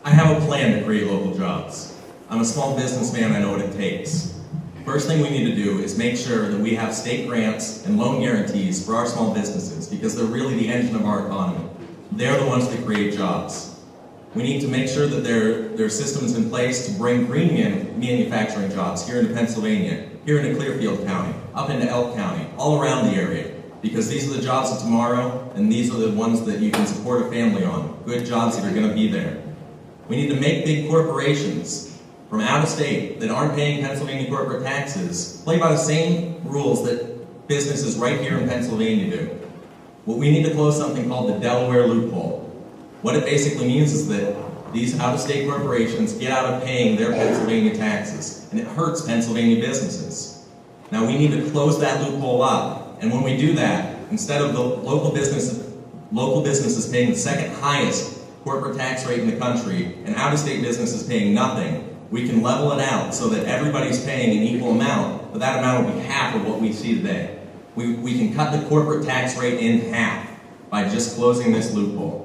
I have a plan to create local jobs. I'm a small businessman, I know what it takes. First thing we need to do is make sure that we have state grants and loan guarantees for our small businesses because they're really the engine of our economy. They're the ones that create jobs. We need to make sure that there are systems in place to bring green manufacturing jobs here into Pennsylvania, here into Clearfield County, up into Elk County, all around the area. Because these are the jobs of tomorrow, and these are the ones that you can support a family on. Good jobs that are going to be there. We need to make big corporations from out of state that aren't paying Pennsylvania corporate taxes play by the same rules that businesses right here in Pennsylvania do. Well, we need to close something called the Delaware loophole. What it basically means is that these out-of-state corporations get out of paying their Pennsylvania taxes, and it hurts Pennsylvania businesses. Now we need to close that loophole up, and when we do that, instead of the local businesses paying the second highest corporate tax rate in the country, and out-of-state businesses paying nothing, we can level it out so that everybody's paying an equal amount, but that amount will be half of what we see today. We can cut the corporate tax rate in half by just closing this loophole.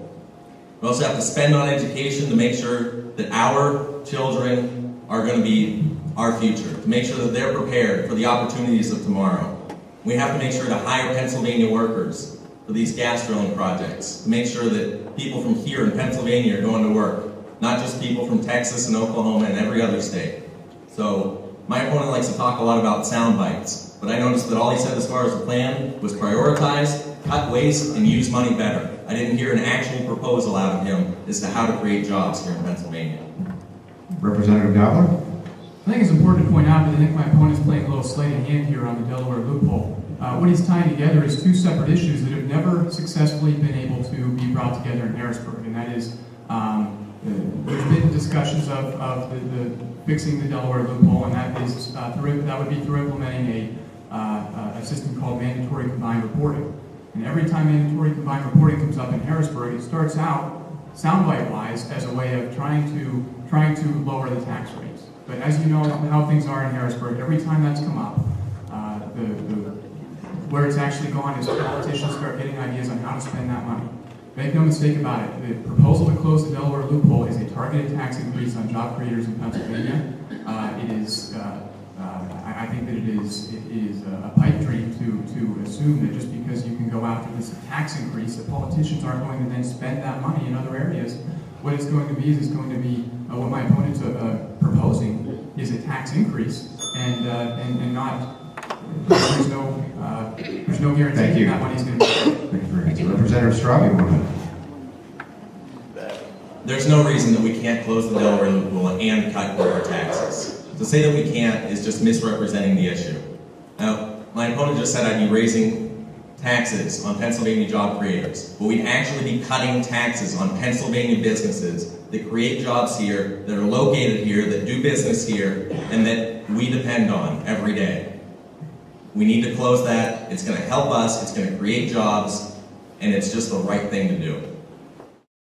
We also have to spend on education to make sure that our children are going to be our future, to make sure that they're prepared for the opportunities of tomorrow. We have to make sure to hire Pennsylvania workers for these gas drilling projects, to make sure that people from here in Pennsylvania are going to work, not just people from Texas and Oklahoma and every other state. So my opponent likes to talk a lot about sound bites, but I noticed that all he said as far as the plan was prioritize, cut waste, and use money better. I didn't hear an actual proposal out of him as to how to create jobs here in Pennsylvania. Representative Gabler? I think it's important to point out that I think my opponent's playing a little sleight of hand here on the Delaware loophole. What he's tying together is two separate issues that have never successfully been able to be brought together in Harrisburg, and that is there's been discussions of the fixing the Delaware loophole, and that would be through implementing a system called mandatory combined reporting. And every time mandatory combined reporting comes up in Harrisburg, it starts out soundbite-wise as a way of trying to lower the tax rates. But as you know how things are in Harrisburg, every time that's come up, where it's actually gone is politicians start getting ideas on how to spend that money. Make no mistake about it, the proposal to close the Delaware loophole is a targeted tax increase on job creators in Pennsylvania. I think that it is a pipe dream to assume that just because you can go after this tax increase, that politicians aren't going to then spend that money in other areas. What it's going to be is what my opponent's proposing is a tax increase, and not there's no guarantee that money's going to be. Thank you very much. Representative Straub, 1 minute. There's no reason that we can't close the Delaware loophole and cut corporate taxes. To say that we can't is just misrepresenting the issue. Now, my opponent just said I'd be raising taxes on Pennsylvania job creators, but we'd actually be cutting taxes on Pennsylvania businesses that create jobs here, that are located here, that do business here, and that we depend on every day. We need to close that. It's going to help us, it's going to create jobs, and it's just the right thing to do.